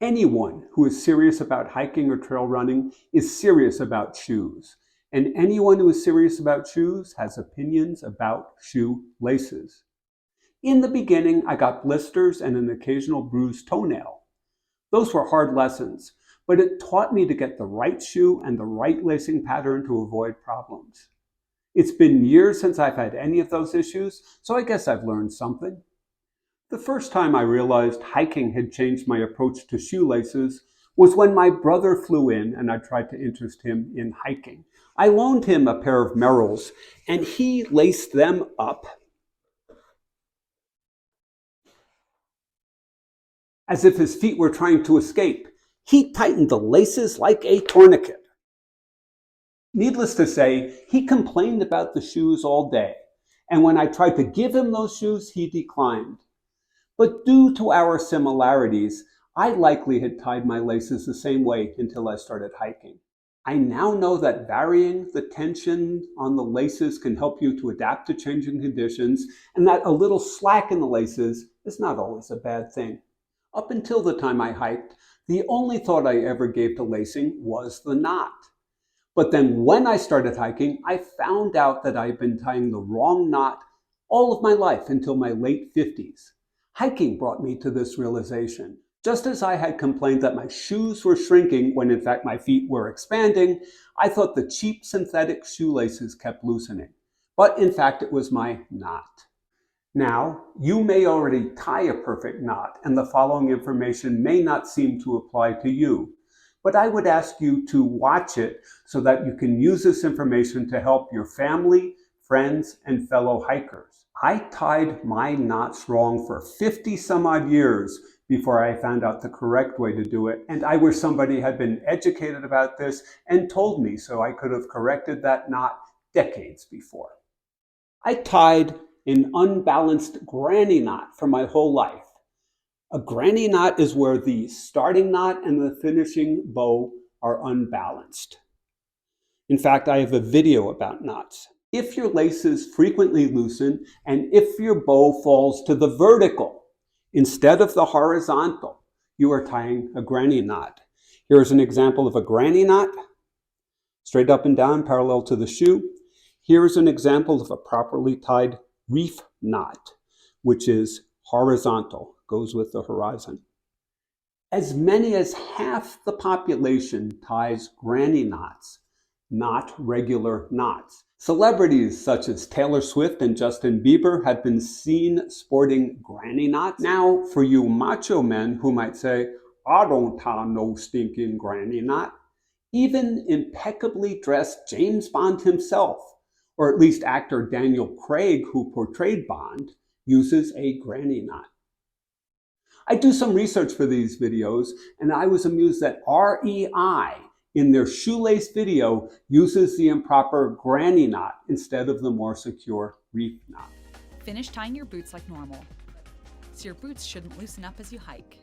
Anyone who is serious about hiking or trail running is serious about shoes. And anyone who is serious about shoes has opinions about shoe laces. In the beginning, I got blisters and an occasional bruised toenail. Those were hard lessons, but it taught me to get the right shoe and the right lacing pattern to avoid problems. It's been years since I've had any of those issues, so I guess I've learned something. The first time I realized hiking had changed my approach to shoelaces was when my brother flew in and I tried to interest him in hiking. I loaned him a pair of Merrells and he laced them up as if his feet were trying to escape. He tightened the laces like a tourniquet. Needless to say, he complained about the shoes all day, and when I tried to give him those shoes, he declined. But due to our similarities, I likely had tied my laces the same way until I started hiking. I now know that varying the tension on the laces can help you to adapt to changing conditions, and that a little slack in the laces is not always a bad thing. Up until the time I hiked, the only thought I ever gave to lacing was the knot. But then when I started hiking, I found out that I'd been tying the wrong knot all of my life until my late 50s. Hiking brought me to this realization. Just as I had complained that my shoes were shrinking when in fact my feet were expanding, I thought the cheap synthetic shoelaces kept loosening. But in fact, it was my knot. Now, you may already tie a perfect knot, and the following information may not seem to apply to you. But I would ask you to watch it so that you can use this information to help your family, friends, and fellow hikers. I tied my knots wrong for 50 some odd years before I found out the correct way to do it, and I wish somebody had been educated about this and told me so I could have corrected that knot decades before. I tied an unbalanced granny knot for my whole life. A granny knot is where the starting knot and the finishing bow are unbalanced. In fact, I have a video about knots. If your laces frequently loosen and if your bow falls to the vertical instead of the horizontal, you are tying a granny knot. Here's an example of a granny knot, straight up and down, parallel to the shoe. Here's an example of a properly tied reef knot, which is horizontal, goes with the horizon. As many as half the population ties granny knots, not regular knots. Celebrities such as Taylor Swift and Justin Bieber have been seen sporting granny knots. Now, for you macho men who might say, I don't tie no stinking granny knot, even impeccably dressed James Bond himself, or at least actor Daniel Craig, who portrayed Bond, uses a granny knot. I do some research for these videos, and I was amused that REI in their shoelace video uses the improper granny knot instead of the more secure reef knot. Finish tying your boots like normal, so your boots shouldn't loosen up as you hike.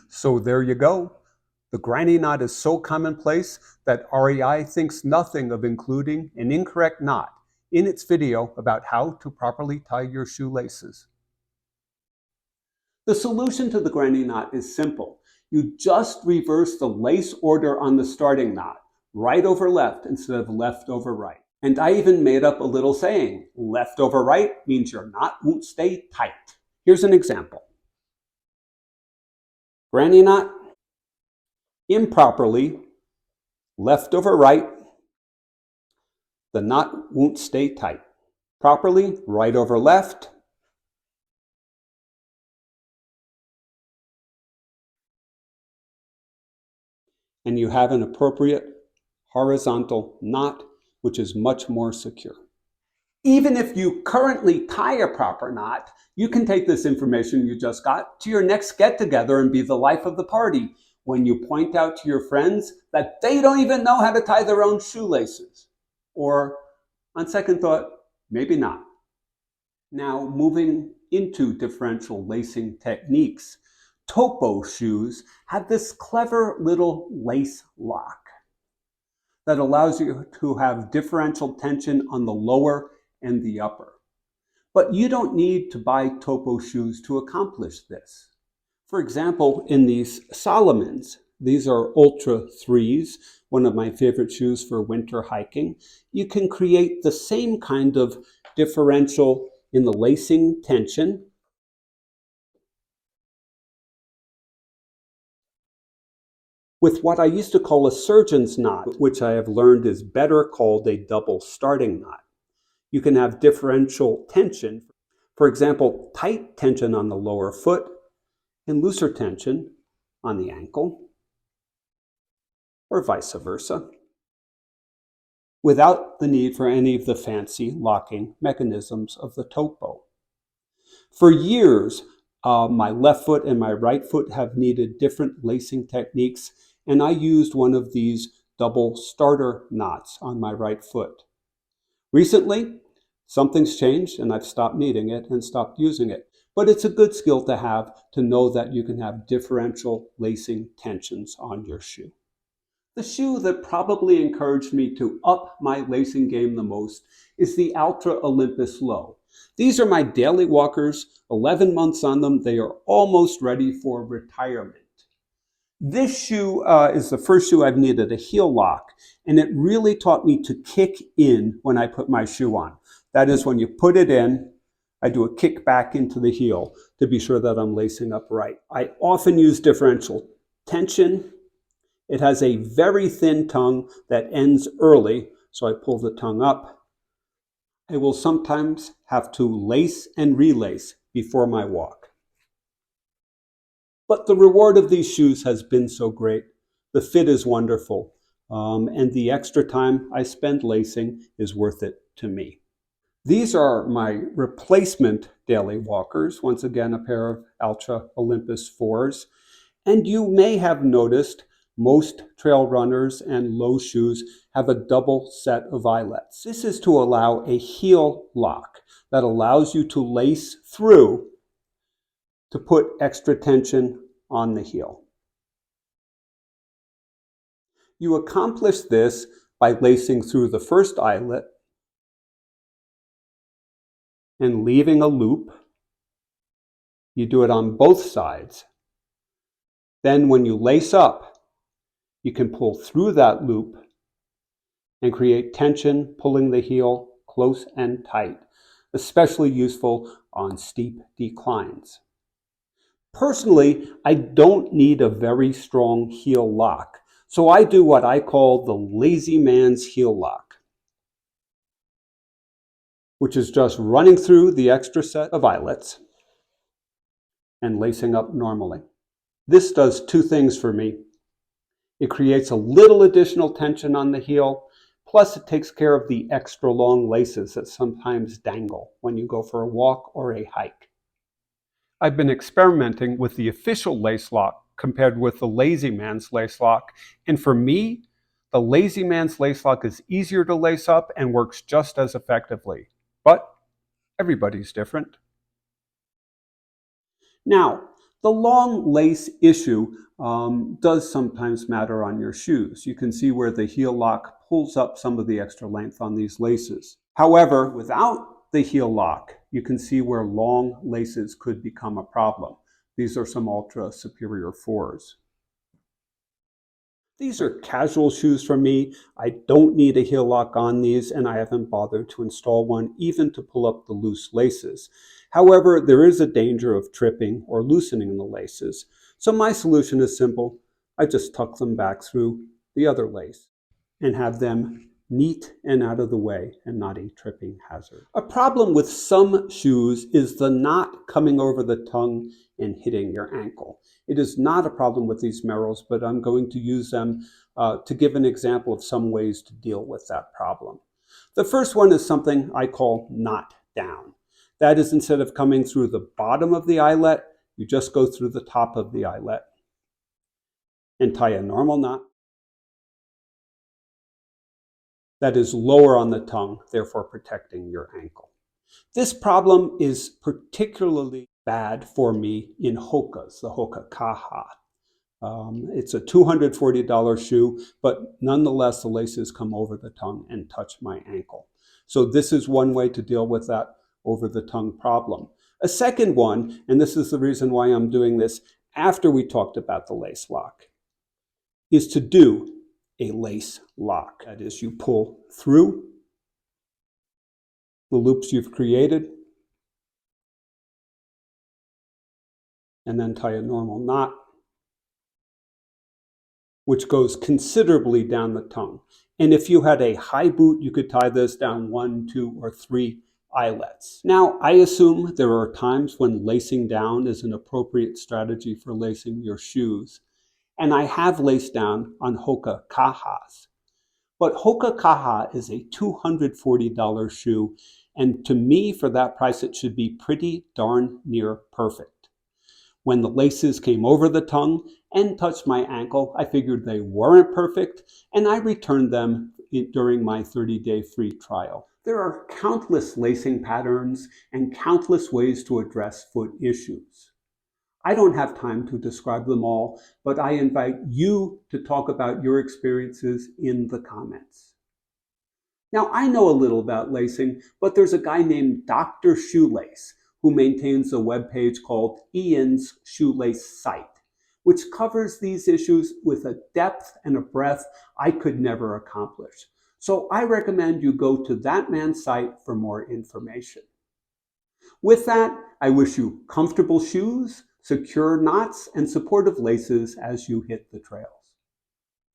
So there you go. The granny knot is so commonplace that REI thinks nothing of including an incorrect knot in its video about how to properly tie your shoelaces. The solution to the granny knot is simple. You just reverse the lace order on the starting knot, right over left instead of left over right. And I even made up a little saying, left over right means your knot won't stay tight. Here's an example. Granny knot, improperly, left over right, the knot won't stay tight. Properly, right over left, and you have an appropriate horizontal knot, which is much more secure. Even if you currently tie a proper knot, you can take this information you just got to your next get-together and be the life of the party when you point out to your friends that they don't even know how to tie their own shoelaces. Or, on second thought, maybe not. Now, moving into differential lacing techniques, Topo shoes have this clever little lace lock that allows you to have differential tension on the lower and the upper. But you don't need to buy Topo shoes to accomplish this. For example, in these Solomons, these are Ultra 3s, one of my favorite shoes for winter hiking. You can create the same kind of differential in the lacing tension with what I used to call a surgeon's knot, which I have learned is better called a double starting knot. You can have differential tension, for example, tight tension on the lower foot and looser tension on the ankle, or vice versa, without the need for any of the fancy locking mechanisms of the Topo. For years, my left foot and my right foot have needed different lacing techniques, and I used one of these double starter knots on my right foot. Recently, something's changed and I've stopped needing it and stopped using it. But it's a good skill to have, to know that you can have differential lacing tensions on your shoe. The shoe that probably encouraged me to up my lacing game the most is the Ultra Olympus Low. These are my daily walkers, 11 months on them. They are almost ready for retirement. This shoe is the first shoe I've needed a heel lock, and it really taught me to kick in when I put my shoe on. That is, when you put it in, I do a kick back into the heel to be sure that I'm lacing up right. I often use differential tension. It has a very thin tongue that ends early, so I pull the tongue up. I will sometimes have to lace and relace before my walk. But the reward of these shoes has been so great. The fit is wonderful, and the extra time I spend lacing is worth it to me. These are my replacement daily walkers, once again a pair of Ultra Olympus 4s. And you may have noticed most trail runners and low shoes have a double set of eyelets. This is to allow a heel lock that allows you to lace through to put extra tension on the heel. You accomplish this by lacing through the first eyelet and leaving a loop. You do it on both sides. Then when you lace up, you can pull through that loop and create tension, pulling the heel close and tight, especially useful on steep declines. Personally, I don't need a very strong heel lock, so I do what I call the lazy man's heel lock, which is just running through the extra set of eyelets and lacing up normally. This does two things for me. It creates a little additional tension on the heel, plus it takes care of the extra long laces that sometimes dangle when you go for a walk or a hike. I've been experimenting with the official lace lock compared with the lazy man's lace lock, and for me, the lazy man's lace lock is easier to lace up and works just as effectively. But everybody's different. Now, the long lace issue does sometimes matter on your shoes. You can see where the heel lock pulls up some of the extra length on these laces. However, without the heel lock, you can see where long laces could become a problem. These are some Ultra Superior 4s. These are casual shoes for me. I don't need a heel lock on these, and I haven't bothered to install one even to pull up the loose laces. However, there is a danger of tripping or loosening the laces. So my solution is simple. I just tuck them back through the other lace and have them neat and out of the way and not a tripping hazard. A problem with some shoes is the knot coming over the tongue and hitting your ankle. It is not a problem with these Merrells, but I'm going to use them to give an example of some ways to deal with that problem. The first one is something I call knot down. That is, instead of coming through the bottom of the eyelet, you just go through the top of the eyelet and tie a normal knot that is lower on the tongue, therefore protecting your ankle. This problem is particularly bad for me in Hokas, the Hoka Kaha. It's a $240 shoe, but nonetheless the laces come over the tongue and touch my ankle. So this is one way to deal with that. over the tongue problem. A second one, and this is the reason why I'm doing this after we talked about the lace lock, is to do a lace lock. That is, you pull through the loops you've created and then tie a normal knot, which goes considerably down the tongue. And if you had a high boot, you could tie this down 1, 2, or 3 eyelets. Now, I assume there are times when lacing down is an appropriate strategy for lacing your shoes, and I have laced down on Hoka Kahas. But Hoka Kaha is a $240 shoe, and to me, for that price, it should be pretty darn near perfect. When the laces came over the tongue and touched my ankle, I figured they weren't perfect, and I returned them during my 30-day free trial. There are countless lacing patterns and countless ways to address foot issues. I don't have time to describe them all, but I invite you to talk about your experiences in the comments. Now, I know a little about lacing, but there's a guy named Dr. Shoelace who maintains a webpage called Ian's Shoelace Site, which covers these issues with a depth and a breadth I could never accomplish. So I recommend you go to that man's site for more information. With that, I wish you comfortable shoes, secure knots, and supportive laces as you hit the trails.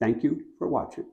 Thank you for watching.